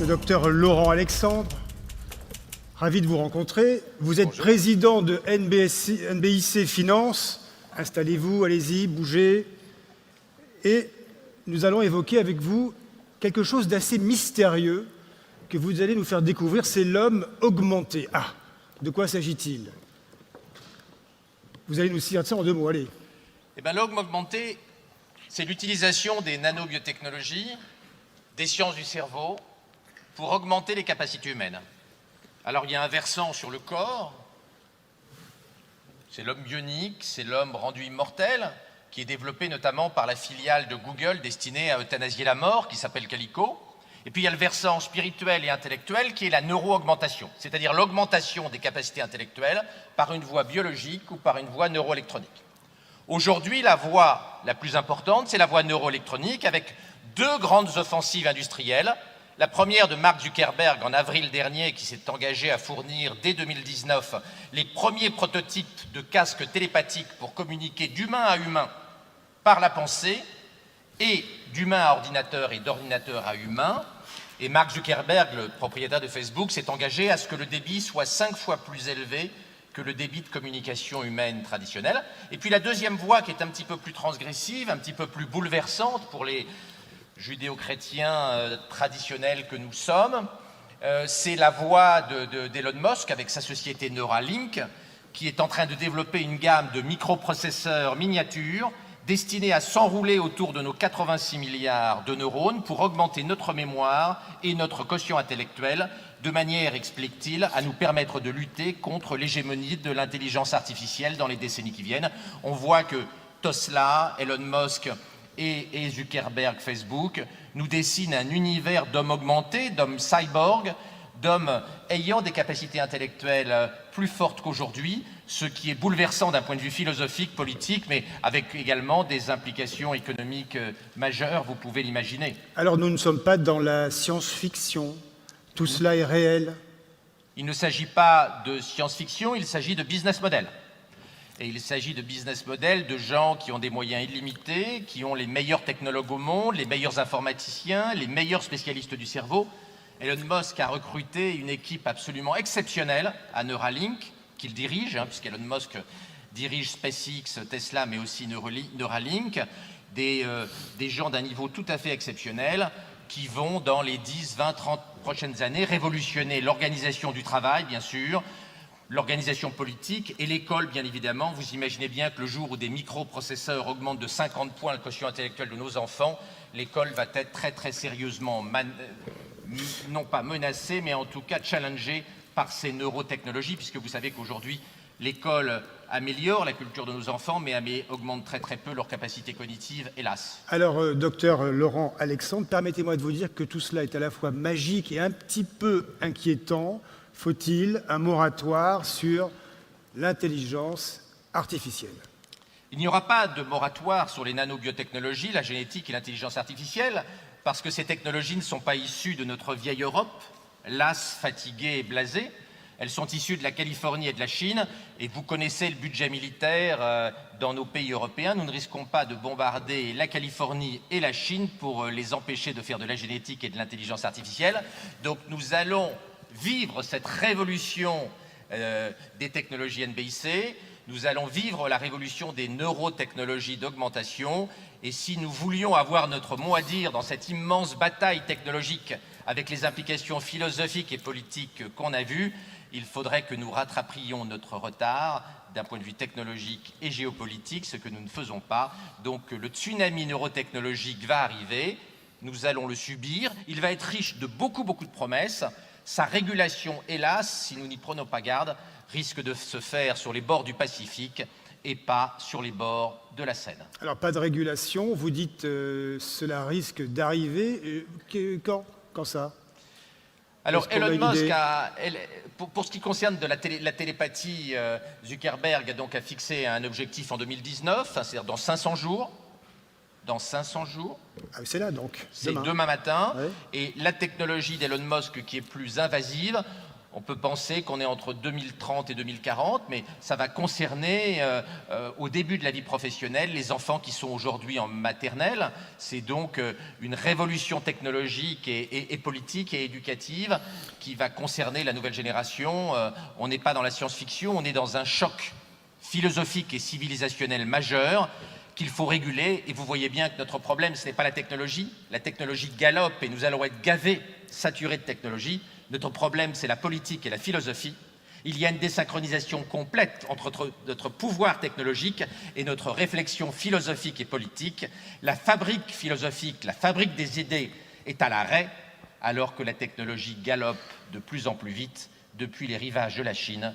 le docteur Laurent Alexandre. Ravi de vous rencontrer. Vous êtes Bonjour. président de NBIC Finance. Installez-vous, allez-y, bougez. Et nous allons évoquer avec vous quelque chose d'assez mystérieux que vous allez nous faire découvrir, c'est l'homme augmenté. Ah, de quoi s'agit-il? Vous allez nous dire ça en 2 mots, allez. Eh bien, l'homme augmenté, c'est l'utilisation des nanobiotechnologies, des sciences du cerveau, pour augmenter les capacités humaines. Alors, il y a un versant sur le corps, c'est l'homme bionique, c'est l'homme rendu immortel, qui est développé notamment par la filiale de Google destinée à euthanasier la mort, qui s'appelle Calico. Et puis il y a le versant spirituel et intellectuel, qui est la neuro-augmentation, c'est-à-dire l'augmentation des capacités intellectuelles par une voie biologique ou par une voie neuroélectronique. Aujourd'hui, la voie la plus importante, c'est la voie neuroélectronique, avec 2 grandes offensives industrielles. La première de Mark Zuckerberg en avril dernier, qui s'est engagé à fournir dès 2019 les premiers prototypes de casques télépathiques pour communiquer d'humain à humain par la pensée, et d'humain à ordinateur et d'ordinateur à humain. Et Mark Zuckerberg, le propriétaire de Facebook, s'est engagé à ce que le débit soit 5 fois plus élevé que le débit de communication humaine traditionnelle. Et puis la deuxième voie, qui est un petit peu plus transgressive, un petit peu plus bouleversante pour les judéo-chrétiens traditionnels que nous sommes, c'est la voie d'Elon Musk avec sa société Neuralink, qui est en train de développer une gamme de microprocesseurs miniatures destinés à s'enrouler autour de nos 86 milliards de neurones pour augmenter notre mémoire et notre quotient intellectuel, de manière, explique-t-il, à nous permettre de lutter contre l'hégémonie de l'intelligence artificielle dans les décennies qui viennent. On voit que Tesla, Elon Musk et Zuckerberg, Facebook, nous dessinent un univers d'hommes augmentés, d'hommes cyborgs, d'hommes ayant des capacités intellectuelles plus fortes qu'aujourd'hui, ce qui est bouleversant d'un point de vue philosophique, politique, mais avec également des implications économiques majeures, vous pouvez l'imaginer. Alors nous ne sommes pas dans la science-fiction. Tout cela est réel. Il ne s'agit pas de science-fiction, il s'agit de business model. Et il s'agit de business model de gens qui ont des moyens illimités, qui ont les meilleurs technologues au monde, les meilleurs informaticiens, les meilleurs spécialistes du cerveau. Elon Musk a recruté une équipe absolument exceptionnelle à Neuralink, qu'il dirige, puisqu'Elon Musk dirige SpaceX, Tesla, mais aussi Neuralink, des gens d'un niveau tout à fait exceptionnel qui vont, dans les 10, 20, 30 prochaines années, révolutionner l'organisation du travail, bien sûr, l'organisation politique et l'école, bien évidemment. Vous imaginez bien que le jour où des microprocesseurs augmentent de 50 points le quotient intellectuel de nos enfants, l'école va être très très sérieusement, non pas menacée, mais en tout cas challengée par ces neurotechnologies, puisque vous savez qu'aujourd'hui, l'école améliore la culture de nos enfants, mais augmente très très peu leur capacité cognitive, hélas. Alors, docteur Laurent Alexandre, permettez-moi de vous dire que tout cela est à la fois magique et un petit peu inquiétant. Faut-il un moratoire sur l'intelligence artificielle? Il n'y aura pas de moratoire sur les nanobiotechnologies, la génétique et l'intelligence artificielle, parce que ces technologies ne sont pas issues de notre vieille Europe, lasse, fatiguée et blasée. Elles sont issues de la Californie et de la Chine, et vous connaissez le budget militaire dans nos pays européens. Nous ne risquons pas de bombarder la Californie et la Chine pour les empêcher de faire de la génétique et de l'intelligence artificielle. Donc nous allons vivre cette révolution des technologies NBIC, nous allons vivre la révolution des neurotechnologies d'augmentation, et si nous voulions avoir notre mot à dire dans cette immense bataille technologique avec les implications philosophiques et politiques qu'on a vues, il faudrait que nous rattrapions notre retard d'un point de vue technologique et géopolitique, ce que nous ne faisons pas. Donc le tsunami neurotechnologique va arriver, nous allons le subir, il va être riche de beaucoup de promesses. Sa régulation, hélas, si nous n'y prenons pas garde, risque de se faire sur les bords du Pacifique et pas sur les bords de la Seine. Alors, pas de régulation, vous dites cela risque d'arriver. Quand ça? Alors, Elon Musk, pour ce qui concerne de la télépathie, Zuckerberg a fixé un objectif en 2019, c'est-à-dire dans 500 jours. Dans 500 jours. Ah, c'est là donc. C'est demain matin. Ouais. Et la technologie d'Elon Musk qui est plus invasive, On peut penser qu'on est entre 2030 et 2040, mais ça va concerner au début de la vie professionnelle les enfants qui sont aujourd'hui en maternelle. C'est donc une révolution technologique et politique et éducative qui va concerner la nouvelle génération. On n'est pas dans la science-fiction, on est dans un choc philosophique et civilisationnel majeur qu'il faut réguler. Et vous voyez bien que notre problème, ce n'est pas la technologie. La technologie galope et nous allons être gavés, saturés de technologie. Notre problème, c'est la politique et la philosophie. Il y a une désynchronisation complète entre notre pouvoir technologique et notre réflexion philosophique et politique. La fabrique philosophique, la fabrique des idées est à l'arrêt, alors que la technologie galope de plus en plus vite depuis les rivages de la Chine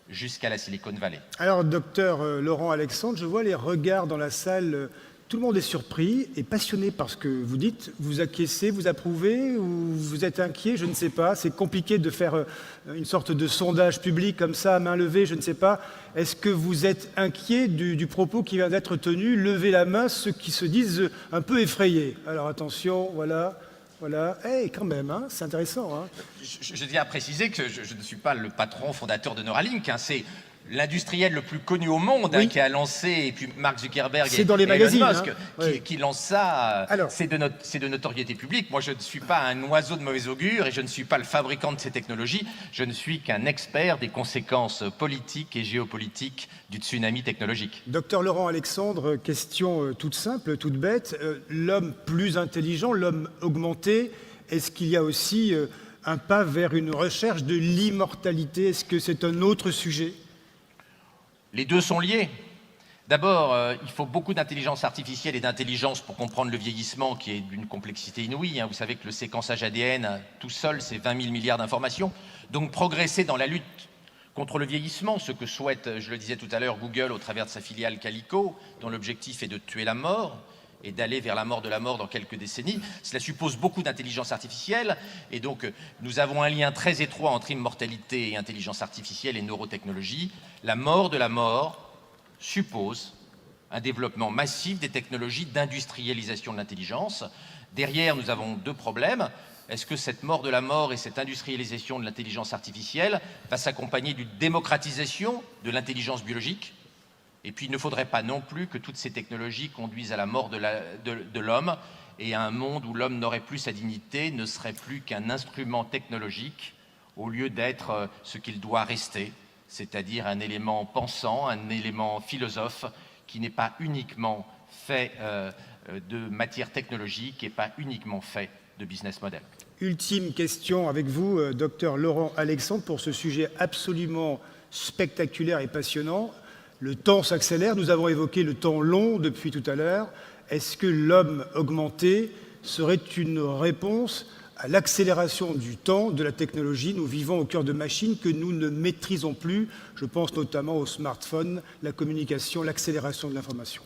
jusqu'à la Silicon Valley. Alors, docteur Laurent Alexandre, je vois les regards dans la salle. Tout le monde est surpris et passionné par ce que vous dites. Vous acquiescez, vous approuvez ou vous êtes inquiet? Je ne sais pas. C'est compliqué de faire une sorte de sondage public comme ça, à main levée, je ne sais pas. Est-ce que vous êtes inquiet du propos qui vient d'être tenu? Levez la main ceux qui se disent un peu effrayés. Alors attention, voilà. Voilà, quand même, hein, c'est intéressant. Hein. Je tiens à préciser que je ne suis pas le patron fondateur de Neuralink, hein, c'est l'industriel le plus connu au monde qui a lancé, et puis Mark Zuckerberg et dans les magazines, Elon Musk hein. qui lance ça, c'est de notoriété publique. Moi, je ne suis pas un oiseau de mauvais augure et je ne suis pas le fabricant de ces technologies, je ne suis qu'un expert des conséquences politiques et géopolitiques du tsunami technologique. Docteur Laurent Alexandre, question toute simple, toute bête. L'homme plus intelligent, l'homme augmenté, est-ce qu'il y a aussi un pas vers une recherche de l'immortalité? Est-ce que c'est un autre sujet? Les deux sont liés. D'abord, il faut beaucoup d'intelligence artificielle et d'intelligence pour comprendre le vieillissement qui est d'une complexité inouïe. Vous savez que le séquençage ADN, tout seul, c'est 20 000 milliards d'informations. Donc progresser dans la lutte contre le vieillissement, ce que souhaite, je le disais tout à l'heure, Google au travers de sa filiale Calico, dont l'objectif est de tuer la mort et d'aller vers la mort de la mort dans quelques décennies. Cela suppose beaucoup d'intelligence artificielle et donc nous avons un lien très étroit entre immortalité et intelligence artificielle et neurotechnologie. La mort de la mort suppose un développement massif des technologies d'industrialisation de l'intelligence. Derrière, nous avons deux problèmes. Est-ce que cette mort de la mort et cette industrialisation de l'intelligence artificielle va s'accompagner d'une démocratisation de l'intelligence biologique ? Et puis, il ne faudrait pas non plus que toutes ces technologies conduisent à la mort de l'homme et à un monde où l'homme n'aurait plus sa dignité, ne serait plus qu'un instrument technologique au lieu d'être ce qu'il doit rester, c'est-à-dire un élément pensant, un élément philosophe qui n'est pas uniquement fait de matière technologique et pas uniquement fait de business model. Ultime question avec vous, docteur Laurent Alexandre, pour ce sujet absolument spectaculaire et passionnant. Le temps s'accélère, nous avons évoqué le temps long depuis tout à l'heure. Est-ce que l'homme augmenté serait une réponse à l'accélération du temps, de la technologie? Nous vivons au cœur de machines que nous ne maîtrisons plus. Je pense notamment aux smartphones, la communication, l'accélération de l'information.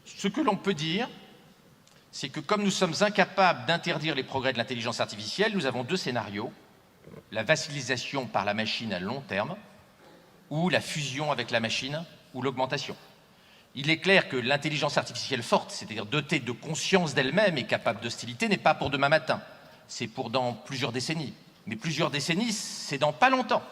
Ce que l'on peut dire, c'est que comme nous sommes incapables d'interdire les progrès de l'intelligence artificielle, nous avons deux scénarios. La vassalisation par la machine à long terme, ou la fusion avec la machine, ou l'augmentation. Il est clair que l'intelligence artificielle forte, c'est-à-dire dotée de conscience d'elle-même et capable d'hostilité, n'est pas pour demain matin. C'est pour dans plusieurs décennies. Mais plusieurs décennies, c'est dans pas longtemps.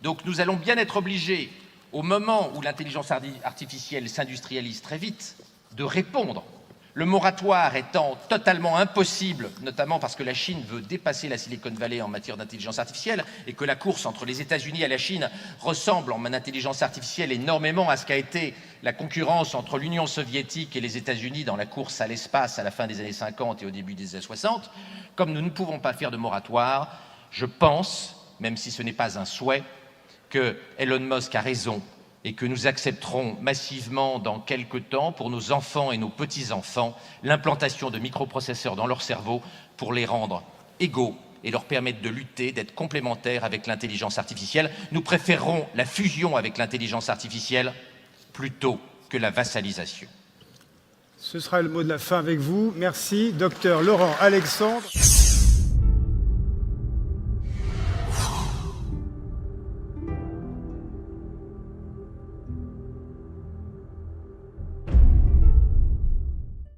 Donc nous allons bien être obligés, au moment où l'intelligence artificielle s'industrialise très vite, de répondre. Le moratoire étant totalement impossible, notamment parce que la Chine veut dépasser la Silicon Valley en matière d'intelligence artificielle et que la course entre les États-Unis et la Chine ressemble en intelligence artificielle énormément à ce qu'a été la concurrence entre l'Union soviétique et les États-Unis dans la course à l'espace à la fin des années 50 et au début des années 60. Comme nous ne pouvons pas faire de moratoire, je pense, même si ce n'est pas un souhait, que Elon Musk a raison et que nous accepterons massivement dans quelques temps, pour nos enfants et nos petits-enfants, l'implantation de microprocesseurs dans leur cerveau pour les rendre égaux et leur permettre de lutter, d'être complémentaires avec l'intelligence artificielle. Nous préférerons la fusion avec l'intelligence artificielle plutôt que la vassalisation. Ce sera le mot de la fin avec vous. Merci, docteur Laurent Alexandre.